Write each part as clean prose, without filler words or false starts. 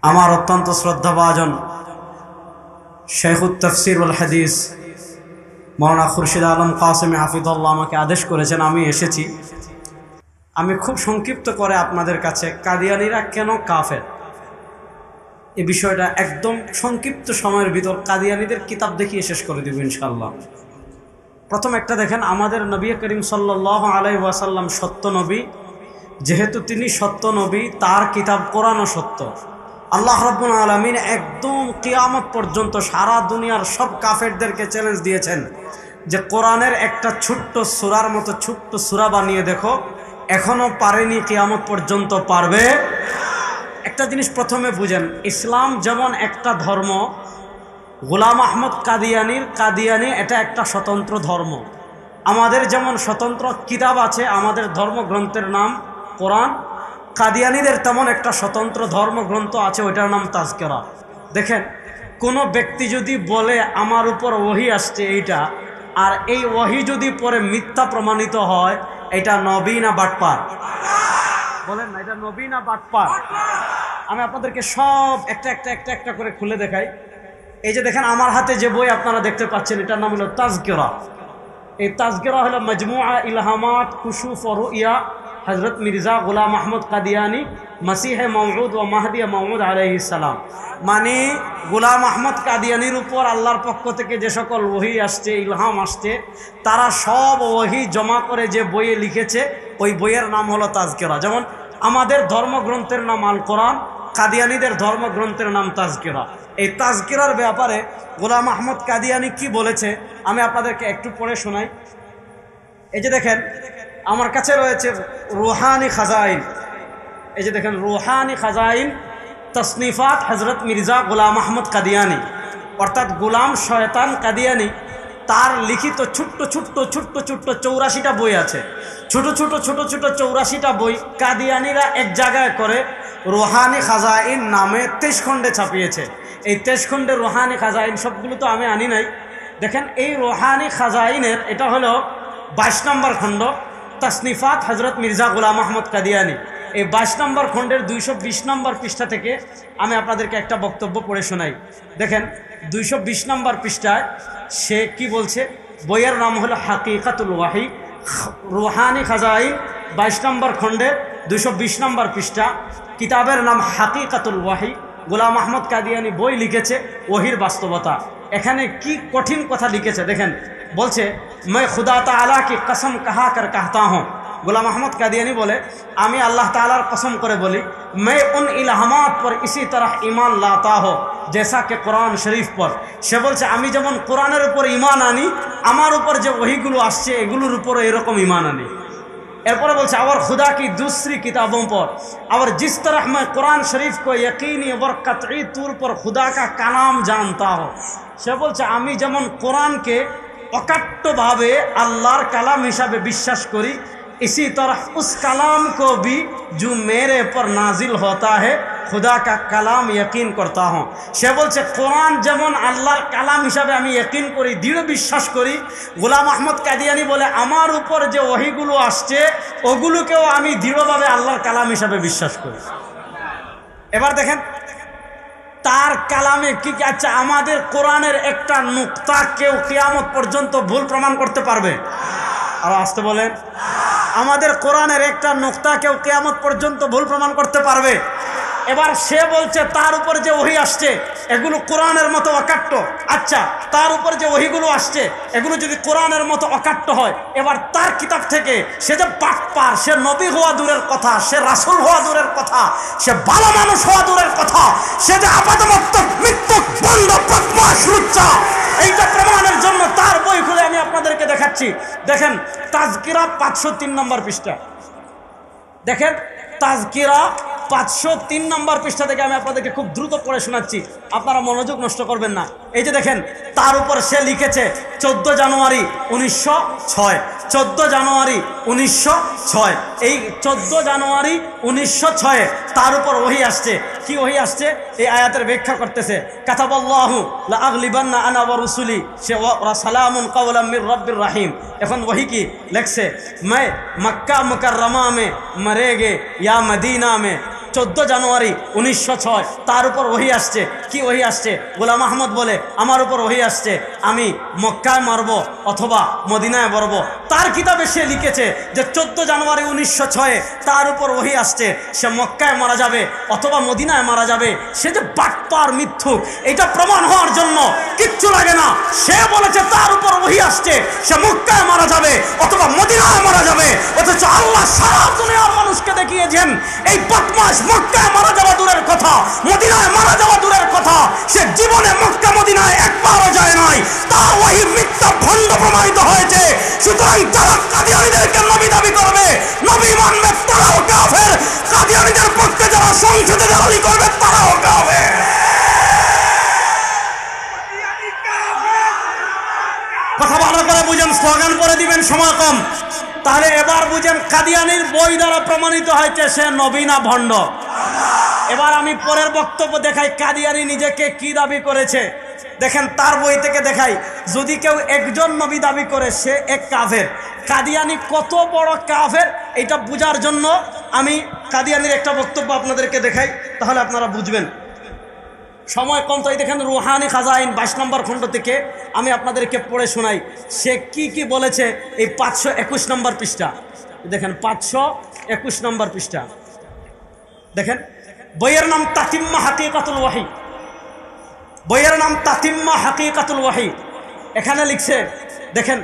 আমার অত্যন্ত শ্রদ্ধাভাজন শেখুত তফসির ওয়াল হাদিস মৌলানা খুরশিদ আলম কাসেমি হাফিজুল্লাহ আমাকে আদেশ করেছেন, আমি এসেছি। আমি খুব সংক্ষিপ্ত করে আপনাদের কাছে কাদিয়ানীরা কেন কাফের এই বিষয়টা একদম সংক্ষিপ্ত সময়ের ভিতর কাদিয়ানীদের কিতাব দেখিয়ে শেষ করে দেব ইনশাআল্লাহ। প্রথম একটা দেখেন, আমাদের নবী করিম সাল্লাল্লাহু আলাইহি ওয়াসাল্লাম সত্য নবী, যেহেতু তিনি সত্য নবী তার কিতাব কোরআনও সত্য। আল্লাহ রাব্বুল আলামিন একদম কিয়ামত পর্যন্ত সারা দুনিয়ার সব কাফেরদেরকে চ্যালেঞ্জ দিয়েছেন যে কোরআনের একটা ছোট্ট সূরার মতো ছোট্ট সূরা বানিয়ে দেখো, এখনো পারেনি, কিয়ামত পর্যন্ত পারবে। একটা জিনিস প্রথমে বুঝেন, ইসলাম যেমন একটা ধর্ম, গোলাম আহমদ কাদিয়ানি এটা একটা স্বতন্ত্র ধর্ম। আমাদের যেমন স্বতন্ত্র কিতাব আছে, আমাদের ধর্মগ্রন্থের নাম কোরআন, কাদিয়ানীদের তেমন একটা স্বতন্ত্র ধর্মগ্রন্থ আছে, ওইটার নাম তাজকিরা। দেখেন, কোনো ব্যক্তি যদি বলে আমার উপর ওহী আসছে এইটা, আর এই ওহী যদি পরে মিথ্যা প্রমাণিত হয়, এটা নবী না বাটপার? বলেন না, এটা নবী না বাটপার? আমি আপনাদেরকে সব একটা করে খুলে দেখাই। এই যে দেখেন আমার হাতে যে বই আপনারা দেখতে পাচ্ছেন, এটার নাম হলো তাজকিরা। এই তাজকিরা হলো মজমুআ ইলহামাত কুশুফ ও রুইয়া হযরত মির্জা গোলাম আহমদ কাদিয়ানী মসিহে মওউদ ও মাহদী মওউদ আলাইহিস সালাম। মানে গোলাম আহমদ কাদিয়ানীর উপর আল্লাহর পক্ষ থেকে যে সকল ওহী আসছে, ইলহাম আসছে, তারা সব ওহী জমা করে যে বইয়ে লিখেছে, ওই বইয়ের নাম হলো তাজকিরা। যেমন আমাদের ধর্মগ্রন্থের নাম আল কোরআন, কাদিয়ানীদের ধর্মগ্রন্থের নাম তাজকিরা। এই তাজকিরার ব্যাপারে গোলাম আহমদ কাদিয়ানী কি বলেছে আমি আপনাদেরকে একটু পড়ে শোনাই। এই যে দেখেন আমার কাছে রয়েছে রুহানি খাজাইন। এই যে দেখেন রুহানি খাজাইন তসনিফাত হযরত মির্জা গোলাম আহমদ কাদিয়ানী, অর্থাৎ গোলাম শয়তান কাদিয়ানী, তার লিখিত ছোট্ট 84টা বই আছে। ছোট 84টা বই কাদিয়ানীরা এক জায়গায় করে রুহানি খাজাইন নামে 23 খণ্ডে ছাপিয়েছে। এই 23 খণ্ডের রুহানি খাজাইন সবগুলো তো আমি আনি নাই। দেখেন এই রুহানি খাজাইনের এটা হলো 22 নম্বর খণ্ড, তসনিফাত হযরত মির্জা গোলাম আহমদ কাদিয়ানী। এই 22 নম্বর খণ্ডের 220 নম্বর পৃষ্ঠা থেকে আমি আপনাদেরকে একটা বক্তব্য পড়ে শোনাই। দেখেন 220 নম্বর পৃষ্ঠায় সে কি বলছে, বইয়ের নাম হলো হাকিকাতুল ওয়াহি, রুহানি খাজাইন 22 নম্বর খণ্ডের 220 নম্বর পৃষ্ঠা, কিতাবের নাম হাকিকাতুল ওয়াহি। গোলাম আহমদ কাদিয়ানী বই লিখেছে ওহির বাস্তবতা। এখানে কি কঠিন কথা লিখেছে দেখেন, বলছে मैं खुदा ताला की कसम कहा कर कहता हूँ। গোলাম আহমদ কাদিয়ানী বলে, আমি আল্লাহ তাআলার কসম করে বলি, मैं उन इल्हामात पर इसी तरह ईमान लाता हो जैसा कि कुरान शरीफ पर। সে বলছে আমি যেমন কোরআনের উপর ঈমান আনি, আমার উপর যে ওহীগুলো আসছে এগুলোর উপর এরকম ঈমান আনি। এরপরে বলছে और खुदा की दूसरी किताबों पर और जिस तरह मैं कुरान शरीफ को यकीनी और कतई तौर पर खुदा का कलाम जानता हो। সে বলছে আমি যেমন কোরআনকে অকাট্যভাবে আল্লাহর কালাম হিসাবে বিশ্বাস করি, इसी तरह उस कलाम को भी जो मेरे पर नाजिल होता है खुदा का कलाम यकीन करता हूँ। সে বলছে কোরআন যেমন আল্লাহর কালাম হিসাবে আমি यकीन করি, দৃঢ় বিশ্বাস করি। গোলাম আহমদ কাদিয়ানী বলে আমার উপর যে ওহীগুলো আসছে ওগুলোকেও আমি দৃঢ়ভাবে আল্লাহর কালাম হিসাবে বিশ্বাস করি। এবার দেখেন তার কালামে কি কি। আচ্ছা, আমাদের কোরআনের একটা নুকতা কেউ কিয়ামত পর্যন্ত ভুল প্রমাণ করতে পারবে? আর আসতে বলেন, আমাদের কোরআনের একটা নুকতা কেউ কিয়ামত পর্যন্ত ভুল প্রমাণ করতে পারবে? এবার সে বলছে তার উপর যে ওহী আসছে এগুলো কোরআনের মতো অকাট্য। আচ্ছা, তার উপর যে ওহীগুলো আসছে এগুলো যদি কোরআনের মতো অকাট্য হয়, এবার তার কিতাব থেকে সে যে বাটপার, সে নবী হওয়া দূরের কথা, সে রাসূল হওয়া দূরের কথা, সে ভালো মানুষ হওয়া দূরের কথা, সে যে আপাতমস্তক মৃত্যুক বন্ধ বদমাশ লুচ্চা, এইটা প্রমাণের জন্য তার বই খুলে আমি আপনাদেরকে দেখাচ্ছি। দেখেন তাজকিরা 503 নম্বর পৃষ্ঠা। দেখেন তাজকিরা 503 নম্বর পৃষ্ঠা থেকে আমি আপনাদেরকে খুব দ্রুত পড়ে শোনাচ্ছি, আপনারা মনোযোগ নষ্ট করবেন না। এই যে দেখেন তার উপর সে লিখেছে 14 জানুয়ারি 1906, 14 জানুয়ারি 1906। এই 14 জানুয়ারি 1906 তার উপর ওহী আসছে। কি ওহী আসছে এই আয়াতের ব্যাখ্যা করতেছে, কাতাবাল্লাহু লা আগলিবান্না আনা ওয়া রুসুলি সে ওয়া সালামুন কাওলাম মির রাব্বির রহিম। এখন ওহী কি লিখছে, मैं मक्का मुकर्रमा में मरेगे या मदीना में 14 জানুয়ারি 1906 তার উপর ওহী আসছে। কি ওহী আসছে? গোলাম আহমদ বলে আমার উপর ওহী আসছে, আমি মক্কায় মরব অথবা মদিনায় মরব। তার কিতাবে সে লিখেছে যে 14 জানুয়ারি 1906 তার উপর ওহী আসছে, সে মক্কায় মারা যাবে অথবা মদিনায় মারা যাবে। সে যে বাটপার মিথ্যুক, এটা প্রমাণ হওয়ার জন্য কিচ্ছু লাগে না। সে বলেছে তার উপর ওহী আসছে, সে মক্কায় মারা যাবে অথবা মদিনায় মারা যাবে, অথচ আল্লাহ সারা দুনিয়ার মানুষকে দেখিয়েছেন এই বদমাশ মক্কায় মারা যাওয়া দূরের কথা, মদিনায় মারা যাওয়া দূরের কথা, সে জীবনে মক্কা মদিনায় একবারও যায় নাই। তার ওহী মিথ্যা ভণ্ড প্রমাণিত হয়েছে। সুতরাং যারা কাদিয়ানীদেরকে নবী দাবি করবে, নবী মানবে, তারাও কাফের। কাদিয়ানীদের পক্ষে যারা সংসদে দালালি করবে তারাও কাফের। কথা ভালো করে বুঝেন, স্লোগান করে দিবেন, সময় কম। তাহলে এবার বুঝেন কাদিয়ানীর বই দ্বারা প্রমাণিত হয়েছে সে নবী না ভণ্ড। এবার আমি পরের বক্তব্য দেখাই কাদিয়ানী নিজেকে কি দাবি করেছে। দেখেন তার বই থেকে দেখাই, যদি কেউ একজন নবী দাবি করে সে এক কাফের। কাদিয়ানী কত বড় কাফের এটা বোঝার জন্য আমি কাদিয়ানীর একটা বক্তব্য আপনাদেরকে দেখাই, তাহলে আপনারা বুঝবেন। সময় কম, তাই দেখেন রুহানি খাজাইন 22 নম্বর খণ্ড থেকে আমি আপনাদেরকে পড়ে শোনাই সে কি কি বলেছে। এই 521 নম্বর পৃষ্ঠা দেখেন, 521 নম্বর পৃষ্ঠা দেখেন। বইয়ের নাম তাতিম্মা হাকিকাতুল ওয়াহি, বইয়ের নাম তাতিম্মা হাকিকাতুল ওয়াহি। এখানে লিখছে দেখেন,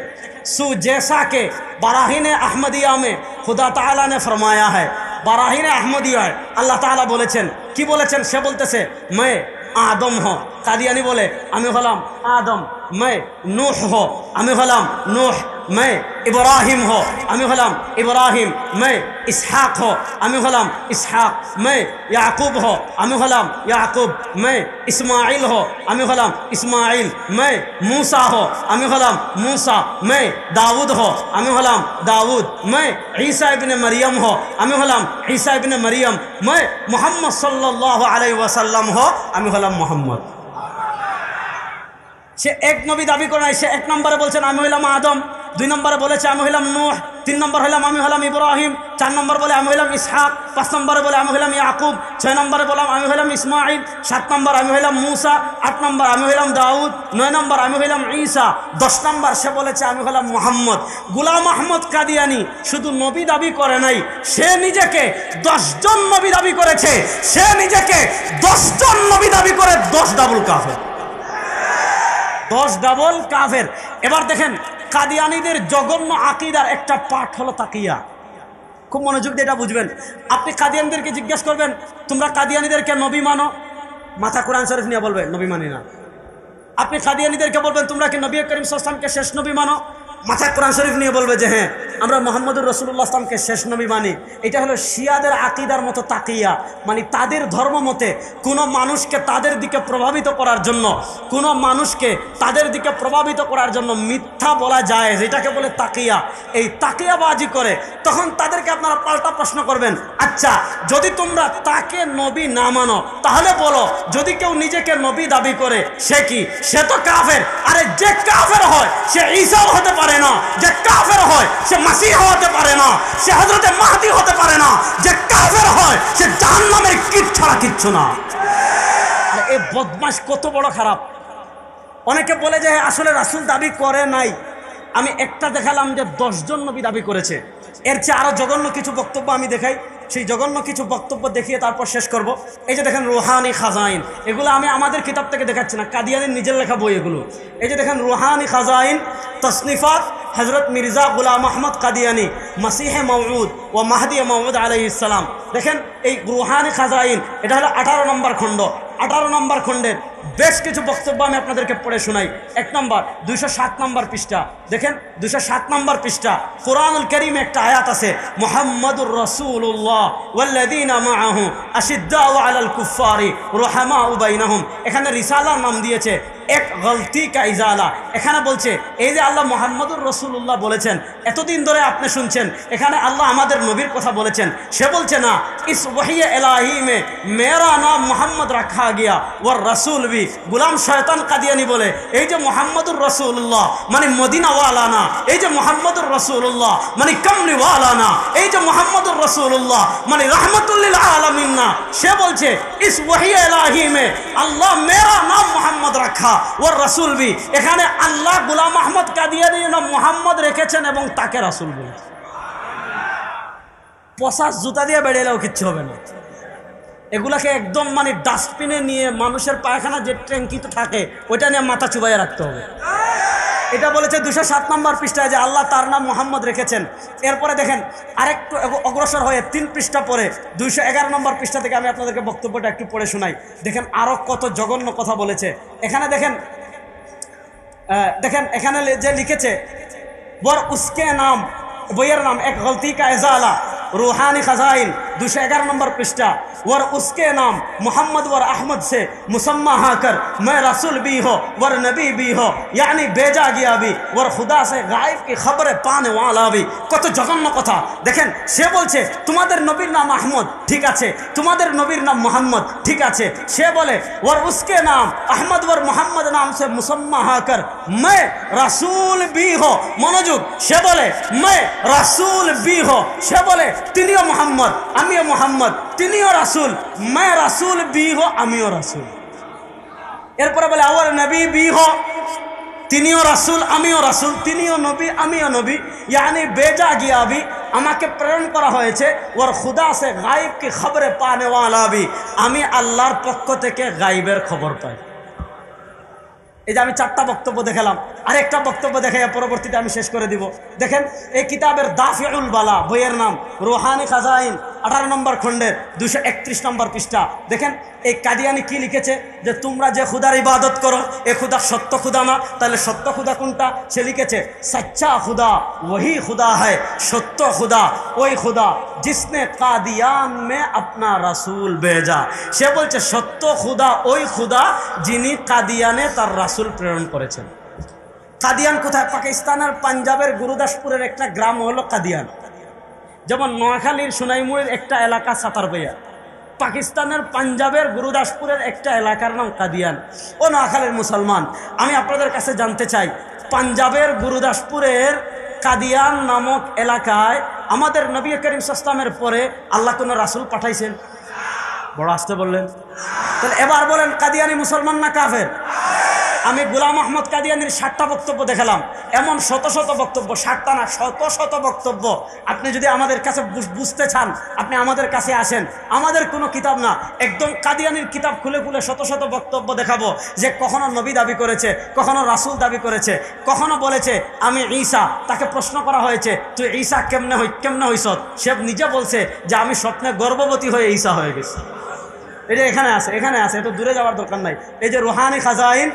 सु जैसा के बराहीन अहमदिया में खुदा ताला ने फरमाया है। बराहीन अहमदिया अल्लाह ताला बोलेছেন, কি বলেছেন? সে বলতেছে मैं आदम हो। कादियानी बोले আমি হলাম आदम, मैं नूह हो, আমি হলাম नूह, मैं इब्राहिम हो, আমি হলাম इब्राहिम, मैं इसहाक हो, আমি হলাম इसहाक, मैं याकूब हो, আমি হলাম याकूब, मैं इस्माइल हो, আমি হলাম इस्माइल, मैं मूसा हो, আমি হলাম मूसा, मैं दाऊद हो, আমি হলাম दाऊद, मैं ईसा इब्ने मरियम हो, আমি হলাম ईसा इब्ने मरियम, मैं मोहम्मद सल्लल्लाहु अलैहि वसल्लम हो, আমি হলাম मोहम्मद। সে এক নবী দাবি করে নাই। সে 1 নম্বরে বলছেন আমি হইলাম আদম, 2 নম্বরে বলেছে আমি হইলাম নূহ, 3 নম্বর হইলাম আমি হলাম ইব্রাহিম, 4 নম্বর বলে আমি হইলাম ইসহাক, 5 নম্বরে বলে আমি হইলাম ইয়াকুব, 6 নম্বরে বললাম আমি হইলাম ইসমাইল, 7 নম্বর আমি হইলাম মুসা, 8 নম্বর আমি হইলাম দাউদ, 9 নম্বর আমি হইলাম ঈসা, 10 নম্বর সে বলেছে আমি হলাম মুহাম্মদ। গোলাম আহমদ কাদিয়ানী শুধু নবী দাবি করে নাই, সে নিজেকে 10 জন নবী দাবি করেছে। সে নিজেকে 10 জন নবী দাবি করে 10 ডাবল কাফের, 10 ডাবল কাফের। এবার দেখেন কাদিয়ানীদের জঘন্য আকীদার একটা পাঠ হলো তাকিয়া। খুব মনোযোগ দিয়ে এটা বুঝবেন। আপনি কাদিয়ানীদেরকে জিজ্ঞেস করবেন তোমরা কাদিয়ানীদেরকে নবী মানো, মাথা কোরআন শরীফ নিয়ে বলবে নবী মানি না। আপনি কাদিয়ানীদেরকে বলবেন তোমরা কি নবী করিম সাল্লাল্লাহু আলাইহি ওয়াসাল্লামকে শেষ নবী মানো, মাথা কোরআন শরীফ নিয়ে বলবে যে হ্যাঁ আমরা মুহাম্মদুর রাসূলুল্লাহ সাল্লামকে শেষ নবী মানি। এটা হলো শিয়াদের আকীদার মতো তাকিয়া, মানে তাদের ধর্ম মতে কোনো মানুষকে তাদের দিকে প্রভাবিত করার জন্য, কোনো মানুষকে তাদের দিকে প্রভাবিত করার জন্য মিথ্যা বলা যায়, যেটাকে বলে তাকিয়া। এই তাকিয়াবাজি করে তখন তাদেরকে আপনারা পাল্টা প্রশ্ন করবেন, আচ্ছা যদি তোমরা তাকে নবী না মানো তাহলে বলো যদি কেউ নিজেকে নবী দাবি করে সে কি? সে তো কাফের। আরে যে কাফের হয় সে ঈসাও হতে পারে না, যে কাফের হয় সে মাসিহ হতে পারে না, সে হযরতে মাহদী হতে পারে না, যে কাফের হয় সে জাহান্নামের কীট ছাড়া কিচ্ছু না। আর এই বদমাশ কত বড় খারাপ। অনেকে বলে যে আসলে রাসূল দাবি করে নাই। আমি একটা দেখালাম যে 10 জন নবী দাবি করেছে। এর চেয়ে আরো জঘন্য কিছু বক্তব্য আমি দেখাই, সেই জঘন্য কিছু বক্তব্য দেখিয়ে তারপর শেষ করব। এই যে দেখেন রুহানি খাজাইন, এগুলো আমি আমাদের কিতাব থেকে দেখাচ্ছি না, কাদিয়ানীর নিজের লেখা বই এগুলো। এই যে দেখেন রুহানি খাজাইন তসনিফাত হযরত মির্জা গোলাম আহমদ কাদিয়ানী মাসিহে মওউদ ও মাহদী মওউদ আলাইহিস সালাম। দেখেন এই রুহানি খাজাইন, এটা হলো 18 নম্বর খণ্ড। 18 নম্বর খণ্ডের বেশ কিছু বক্তব্য আমি আপনাদেরকে পড়ে শোনাই। 1 নম্বর 207 নম্বর পৃষ্ঠা দেখেন, 207 নম্বর পৃষ্ঠা কোরআনুল কারীমে একটা আয়াত আছে, মুহাম্মাদুর রাসূলুল্লাহ ওয়াল্লাযীনা মাআহু আশিদ্দাউ আলাল কুফফারি রুহামাউ বাইনাহুম। এখানে রিসালার নাম দিয়েছে এক গলতি কা ইজালা। এখানে বলছে এই যে আল্লাহ মুহাম্মদুর রাসূলুল্লাহ বলেছেন, এতদিন ধরে আপনি শুনছেন, এখানে আল্লাহ আমাদের নবীর কথা বলেছেন। সে বলছে না, ইস ওহি ইলাহি মে মেরা নাম মোহাম্মদ রাখা গিয়া ওর রাসূল ভি। গুলাম শয়তান কাদিয়ানি বলে এই যে মুহাম্মদুর রাসূলুল্লাহ মানে মদিনাওয়ালা না, এই যে মুহাম্মদুর রাসূলুল্লাহ মানে কামলিওয়ালা না, এই যে মুহাম্মদুর রাসূলুল্লাহ মানে রাহমাতুল লিল আলামিন না। সে বলছে ইস ওহি ইলাহি মে আল্লাহ মেরা নাম মোহাম্মদ রাখা ওর রাসূল ভি। এখানে আল্লাহ গুলাম আহমদ কাদিয়ানি নাম মোহাম্মদ রেখেছেন এবং তাকে রাসূল বলেছেন। পশাস জুতা দিয়ে বেড়েলেও কিচ্ছু হবে না। এগুলাকে একদম মানে ডাস্টবিনে নিয়ে মানুষের পায়খানা যে ট্যাঙ্কিতে থাকে ওইটা নিয়ে মাথা চুবাইয়ে রাখতে হবে। এটা বলেছে 207 নম্বর পৃষ্ঠায় যে আল্লাহ তার নাম মোহাম্মদ রেখেছেন। এরপরে দেখেন আরেকটু অগ্রসর হয়ে 3 পৃষ্ঠা পরে 211 নম্বর পৃষ্ঠা থেকে আমি আপনাদেরকে বক্তব্যটা একটু পড়ে শোনাই। দেখেন আরো কত জঘন্য কথা বলেছে। এখানে দেখেন এখানে যে লিখেছে বর উসকে নাম, বইয়ের নাম এক গলতি কা ইজালা रूहानी खजाइन 211 नंबर पृष्ठा। वर उसके नाम मोहम्मद वर अहमद से मुसम्मा हाकर मैं रसूल भी हो वर नबी भी हो, यानी भेजा गया भी वर खुदा से गायब की खबर पाने वाला भी। কত জঘন্য কথা দেখেন। সে বলছে তোমাদের নবীর নাম আহমদ, ঠিক আছে, তোমাদের নবীর নাম মোহাম্মদ, ঠিক আছে। সে বলে ওর উসকে নাম আহমদ ওর মোহাম্মদ নাম से मुसम्मा हाकर मैं रसूल भी हो। মনোযোগ, সে বলে मैं रसूल भी हो। সে বলে তিনিও মোহাম্মদ আমিও মোহাম্মদ, তিনিও রাসূল मैं রাসূল भी हो আমিও রাসূল। এরপরে বলে और नबी भी हो, তিনিও রাসূল আমিও রাসূল, তিনিও নবী আমিও নবী, यानी भेजा गया भी আমাকে প্রেরণ করা হয়েছে। ওর খুদা সে গায়েব কি খবরে পানে ওয়ালা भी আমি আল্লাহর পক্ষ থেকে গায়েবের খবর পাই। এই যে আমি 4টা বক্তব্য দেখালাম, আরেকটা বক্তব্য দেখাই পরবর্তীতে আমি শেষ করে দিব। দেখেন এই কিতাবের দাফিউল বালা বইয়ের নাম রুহানি খাজাইন 18 নম্বর খণ্ডের 231 নম্বর পৃষ্ঠা। দেখেন এই কাদিয়ানি কি লিখেছে যে তোমরা যে খুদার ইবাদত করো এ খুদা সত্য খুদা না। তাহলে সত্য খুদা কোনটা? সে লিখেছে সচ্চা খুদা वही खुदा है, সত্য খুদা ওই খুদা जिसने কাদিয়ান में अपना रसूल भेजा। সে বলছে সত্য খুদা ওই খুদা যিনি কাদিয়ানে তার রাসূল প্রেরণ করেছেন। কাদিয়ান কোথায়? পাকিস্তানের পাঞ্জাবের গুরুদাসপুরের একটা গ্রাম হলো কাদিয়ান। যেমন নোয়াখালীর সোনাইমুড়ির একটা এলাকা সাতারবাইয়া, পাকিস্তানের পাঞ্জাবের গুরুদাসপুরের একটা এলাকার নাম কাদিয়ান। ও নোয়াখালীর মুসলমান, আমি আপনাদের কাছে জানতে চাই পাঞ্জাবের গুরুদাসপুরের কাদিয়ান নামক এলাকায় আমাদের নবী করিম সাল্লাল্লাহু আলাইহি ওয়াসাল্লামের পরে আল্লাহ কোন রাসূল পাঠাইছেন? বড় আসতে বললেন। তাহলে এবার বলেন কাদিয়ানি মুসলমান না কাফের? আমি গোলাম আহমদ কাদিয়ানির 60টা বক্তব্য দেখালাম, এমন শত শত বক্তব্য, 60টা না শত শত বক্তব্য। আপনি যদি আমাদের কাছে বুঝতে চান আপনি আমাদের কাছে আসেন, আমাদের কোনো কিতাব না, একদম কাদিয়ানির কিতাব খুলে খুলে শত শত বক্তব্য দেখাবো যে কখনো নবী দাবি করেছে, কখনো রাসূল দাবি করেছে, কখনো বলেছে আমি ঈসা। তাকে প্রশ্ন করা হয়েছে তুই ঈসা কেমনে হইছ? সে নিজে বলছে যে আমি স্বপ্নে গর্ভবতী হয়ে ঈসা হয়ে গেছি। এটা এখানে আছে, এখানে আছে, এত দূরে যাওয়ার দরকার নাই। এই যে রুহানি খাজাইন,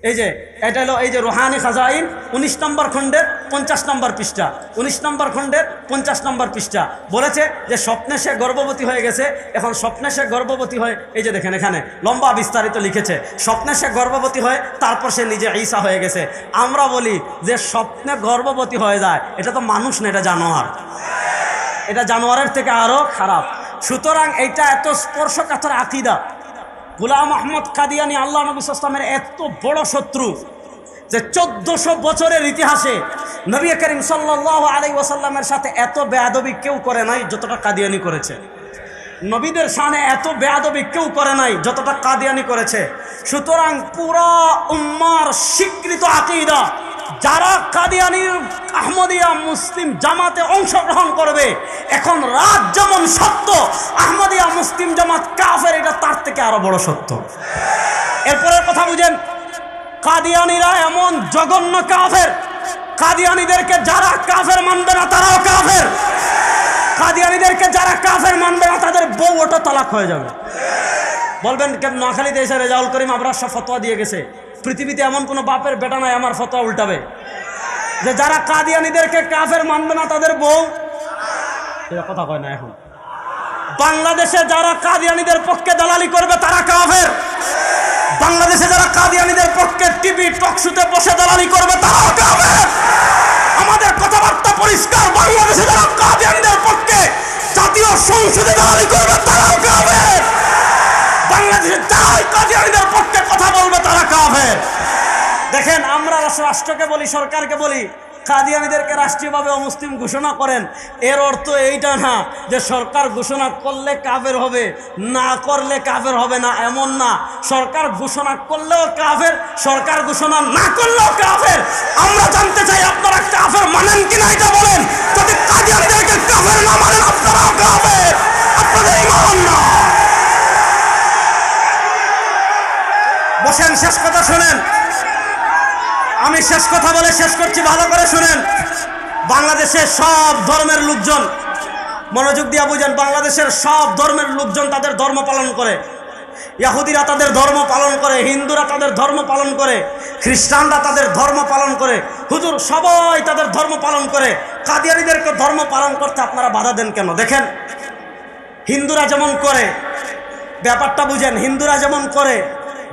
এই যে এটা হলো এই যে রুহানি খাজাইন 19 নম্বর খণ্ডের 50 নম্বর পৃষ্ঠা, 19 নম্বর খণ্ডের 50 নম্বর পৃষ্ঠা বলেছে যে স্বপ্নে সে গর্ভবতী হয়ে গেছে। এখন স্বপ্নে সে গর্ভবতী হয়ে এই যে দেখেন এখানে লম্বা বিস্তারিত লিখেছে, স্বপ্নে সে গর্ভবতী হয়ে তারপর সে নিজে ঈসা হয়ে গেছে। আমরা বলি যে স্বপ্নে গর্ভবতী হয়ে যায়, এটা তো মানুষ না, এটা জানোয়ার, এটা জানোয়ারের থেকে আরো খারাপ। সুতরাং এইটা এত স্পর্শকাতর আকীদা। গোলাম আহমদ কাদিয়ানি আল্লাহ নবী সাল্লাল্লাহু আলাইহি ওয়াসাল্লামের এত বড় শত্রু যে 1400 বছরের ইতিহাসে নবী করিম সাল্লাল্লাহু আলাইহি ওয়াসাল্লামের সাথে এত বেয়াদবি কেউ করে নাই যতটা কাদিয়ানি করেছে। নবীদের শানে এত বেয়াদবি কেউ করে নাই যতটা কাদিয়ানি করেছে। সুতরাং পুরা উম্মার স্বীকৃত আকীদা যারা কাদিয়ানির আহমদিয়া মুসলিম জামাতে অংশগ্রহণ করবে, এখন রাত যেমন সত্য আহমদিয়া মুসলিম জামাত কাফের, এটা তার থেকে আরো বড় সত্য। এরপরের কথা বুঝেন, কাদিয়ানিরা এমন জঘন্য কাফের, কাদিয়ানিদেরকে যারা কাফের মানবে না তারাও কাফের, কাদিয়ানিদেরকে যারা কাফের মানবে না তাদের বউ ওটা তালাক হয়ে যাবে। বলবেন কেন? নোয়াখালীতে এসে রেজাউল করিম আবরার সব ফতোয়া দিয়ে গেছে, পৃথিবীতে এমন কোনো বাপের বেটা নাই আমার ফতোয়া উল্টাবে যে যারা কাদিয়ানিদেরকে কাফের মানবে না তাদের বউ। কথা কয় না এখন। বাংলাদেশে যারা কাদিয়ানিদের পক্ষে দালালি করবে তারা কাফের, বাংলাদেশে যারা কাদিয়ানীদের পক্ষে টিভি টকশোতে বসে দালালি করবে তারাও কাফের। আমাদের কথাবার্তা পরিষ্কার, বাংলাদেশে যারা কাদিয়ানীদের পক্ষে জাতীয় সংসদে দালালি করবে তারাও কাফের। বাংলাদেশে যারা কাদিয়ানীদের পক্ষে কথা বলবে তারা কাফের। দেখেন, আমরা রাষ্ট্রকে বলি, সরকারকে বলি কাদিয়ানীদেরকে রাষ্ট্রীয়ভাবে অমুসলিম ঘোষণা করেন। এর অর্থ এইটা না যে সরকার ঘোষণা করলে কাফের হবে, না করলে কাফের হবে না, এমন না। সরকার ঘোষণা করলেও কাফের, সরকার ঘোষণা না করলেও কাফের। আমরা জানতে চাই আপনারা কাফের মানেন কিনা এটা বলেন। যদি কাদিয়ানীদেরকে কাফের না মানেন আপনারাও কাফের, আপনাদের ঈমান না। বসেন, শেষ কথা শুনেন। আমি শেষ কথা বলে শেষ করছি, ভালো করে শুনেন। বাংলাদেশের সব ধর্মের লোকজন, মনোযোগ দিয়ে বুঝেন, বাংলাদেশের সব ধর্মের লোকজন তাদের ধর্ম পালন করে। ইহুদিরা তাদের ধর্ম পালন করে, হিন্দুরা তাদের ধর্ম পালন করে, খ্রিস্টানরা তাদের ধর্ম পালন করে, হুজুর সবাই তাদের ধর্ম পালন করে। কাদিয়ানীদেরকে ধর্ম পালন করতে আপনারা বাধা দেন কেন? দেখেন, হিন্দুরা যেমন করে, ব্যাপারটা বুঝেন, হিন্দুরা যেমন করে,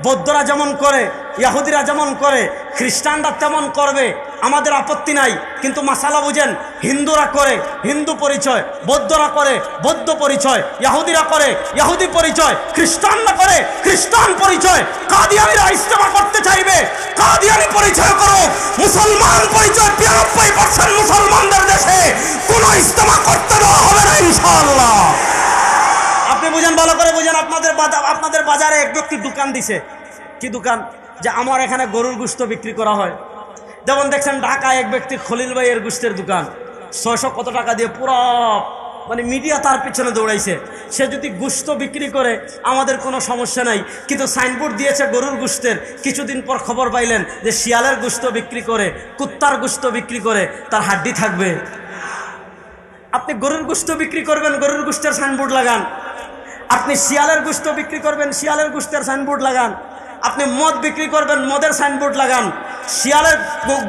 বৌদ্ধরা যেমন করে, ইহুদিরা যেমন করে, খ্রিস্টানরা তেমন করবে, আমাদের আপত্তি নাই। কিন্তু মাসালা বুঝেন, হিন্দুরা করে হিন্দু পরিচয়, বৌদ্ধরা করে বৌদ্ধ পরিচয়, ইহুদিরা করে ইহুদি পরিচয়, খ্রিস্টানরা করে খ্রিস্টান পরিচয়। কাদিয়ানীরা ইস্তেমা করতে চাইবে, কাদিয়ানী পরিচয় করো। মুসলমান পরিচয় 92% মুসলমানদের দেশে কোনো ইস্তেমা করতে দেওয়া হবে না ইনশাআল্লাহ। আপনি বুঝেন, ভালো করে বুঝেন। আপনাদের বাজারে এক ব্যক্তি দোকান দিছে। কি দোকান? যে আমার এখানে গরুর গোশত বিক্রি করা হয়। যেমন দেখছেন ঢাকায় এক ব্যক্তি খলিল ভাইয়ের গোশতের দোকান, 600 কত টাকা দিয়ে পুরো মানে মিডিয়া তার পিছনে দৌড়াইছে। সে যদি গোশত বিক্রি করে আমাদের কোনো সমস্যা নাই, কিন্তু সাইনবোর্ড দিয়েছে গরুর গোশতের। কিছুদিন পর খবর পাইলেন যে শিয়ালের গোশত বিক্রি করে, কুত্তার গোশত বিক্রি করে, তার হাড্ডি থাকবে। আপনি গরুর গোশত বিক্রি করবেন, গরুর গোশতের সাইনবোর্ড লাগান। আপনি শিয়ালের গোশত বিক্রি করবেন, শিয়ালের গোশতের সাইনবোর্ড লাগান। আপনি মদ বিক্রি করবেন, মদের সাইনবোর্ড লাগান। শিয়ালের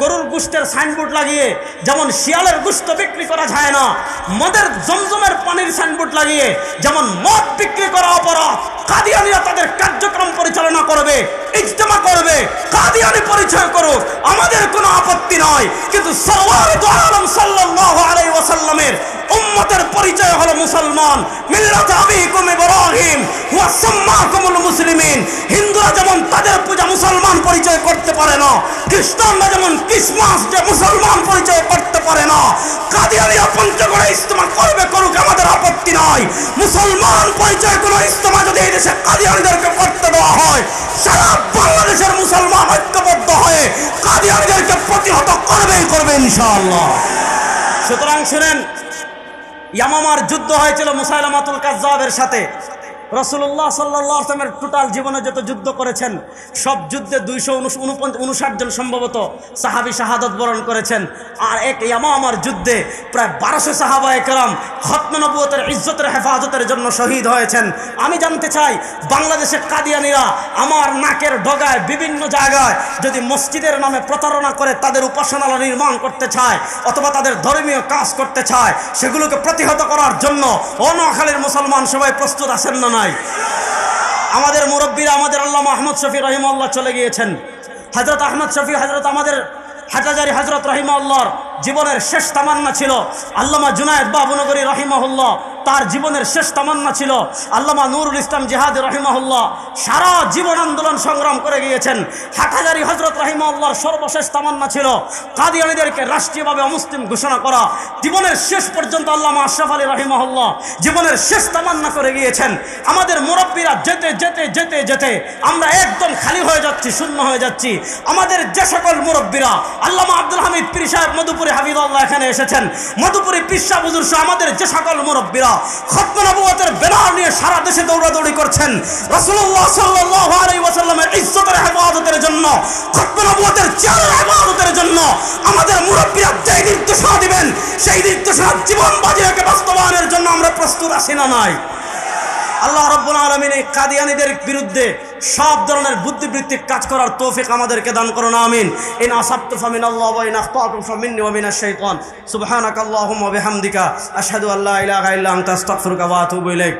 গরুর গোশতের সাইনবোর্ড লাগিয়ে যেমন শিয়ালের গোশত বিক্রি করা যায় না, মদের জমজমের পানির সাইনবোর্ড লাগিয়ে যেমন মদ বিক্রি করা অপরাধ, কাদিয়ানীরা তাদের কার্যক্রম পরিচালনা করবে, ইজতেমা করবে, কাদিয়ানী পরিচয় করুক, আমাদের কোনো আপত্তি নয়। কিন্তু সাল্লাল্লাহু আলাইহি ওয়াসাল্লামের উম্মতের পরিচয় হলো মুসলমান। মিল্লাত আবিকুম ইব্রাহিম ওয়া সাম্মাকুমুল মুসলিমিন। হিন্দুরা যেমন তাদের পূজা মুসলমান পরিচয় করতে পারে না, খ্রিস্টানরা যেমন ক্রিসমাস ডে মুসলমান পরিচয় করতে পারে না, কাদিয়ানীরা পঞ্চগড়ে ইজতেমা করবে, করুক, আমাদের আপত্তি নয়। মুসলমান পরিচয় কোনো ইজতেমা যদি এই দেশে কাদিয়ানীদেরকে করতে দেওয়া হয়, সারা বাংলাদেশের মুসলমান ঐক্যবদ্ধ হয়ে কাদিয়ানীদেরকে প্রতিহত করবেই করবে ইনশাআল্লাহ। সুতরাং শুনেন, ইয়ামামার যুদ্ধ হয়েছিল মুসাইলামাতুল কাজ্জাবের সাথে। রাসূলুল্লাহ সাল্লাল্লাহু আলাইহি ওয়াসাল্লামের টোটাল জীবনে যত যুদ্ধ করেছেন সব যুদ্ধে 259 জন সম্ভবত সাহাবী শাহাদাত বরণ করেছেন। আর এক ইয়ামামার যুদ্ধে প্রায় 1200 সাহাবায়ে কেরাম খতমে নবুয়তের ইজ্জতের হেফাজতের জন্য শহীদ হয়েছেন। আমি জানতে চাই, বাংলাদেশের কাদিয়ানীরা আমার নাকের ডগায় বিভিন্ন জায়গায় যদি মসজিদের নামে প্রতারণা করে তাদের উপাসনালয় নির্মাণ করতে চায় অথবা তাদের ধর্মীয় কাজ করতে চায়, সেগুলোকে প্রতিহত করার জন্য নোয়াখালীর মুসলমান সবাই প্রস্তুত আছেন না? আমাদের মুরব্বীরা, আমাদের আল্লামা আহমদ শফি রাহিমাহুল্লাহ চলে গিয়েছেন। হযরত আহমদ শফি, হযরত আমাদের হাজাজারি হযরত রাহিমাহুল্লাহর জীবনের শেষ তামান্না ছিল। আল্লামা জুনায়েদ বাবুনগরী রাহিমাহুল্লাহ, তার জীবনের শেষ তামান্না ছিল। আল্লামা নুরুল ইসলাম জিহাদি রাহিমাহুল্লাহ সারা জীবন আন্দোলন সংগ্রাম করে গিয়েছেন। হাটহাজারী হযরত রাহিমাহুল্লাহর সর্বশেষ তামান্না ছিল কাদিয়ানীদেরকে রাষ্ট্রীয়ভাবে অমুসলিম ঘোষণা করা। জীবনের শেষ পর্যন্ত আল্লামা আশরাফ আলী রাহিমাহুল্লাহ জীবনের শেষ তামান্না করে গিয়েছেন। আমাদের মুরব্বীরা যেতে যেতে যেতে যেতে আমরা একদম খালি হয়ে যাচ্ছি, শূন্য হয়ে যাচ্ছি। আমাদের যে সকল মুরব্বীরা, আল্লামা আব্দুল হামিদ পীর সাহেব মধুপুরী হাফিজাহুল্লাহ এখানে এসেছেন, মধুপুরী পীর সাহেব হুজুর সহ আমাদের যে সকল মুরব্বীরা খতমে নবুয়তের ব্যানার নিয়ে সারা দেশে দৌড়াদৌড়ি করছেন রাসূলুল্লাহ সাল্লাল্লাহু আলাইহি ওয়াসাল্লামের ইজ্জতের হেফাজতের জন্য, খতমে নবুয়তের চেয়ারের হেফাজতের জন্য আমাদের মুরব্বীরা যে নির্দেশনা দিবেন সেই নির্দেশনা জীবন বাজি রেখে বাস্তবায়নের জন্য আমরা প্রস্তুত আছি না নাই? আল্লাহ রাব্বুল আলামিন এই কাদিয়ানীদের বিরুদ্ধে সব ধরনের বুদ্ধিবৃত্তিক কাজ করার তৌফিক আমাদেরকে দান করুন, আমিন। ইন আসাবতু ফামিনাল্লাহি ওয়া ইন আখতাতু ফামিন্নি ওয়া মিনাশ শাইতান। সুবহানাকাল্লাহুম্মা ওয়া বিহামদিকা আশহাদু আল্লা ইলাহা ইল্লা আনতা আস্তাগফিরুকা ওয়া আতুবু ইলাইক।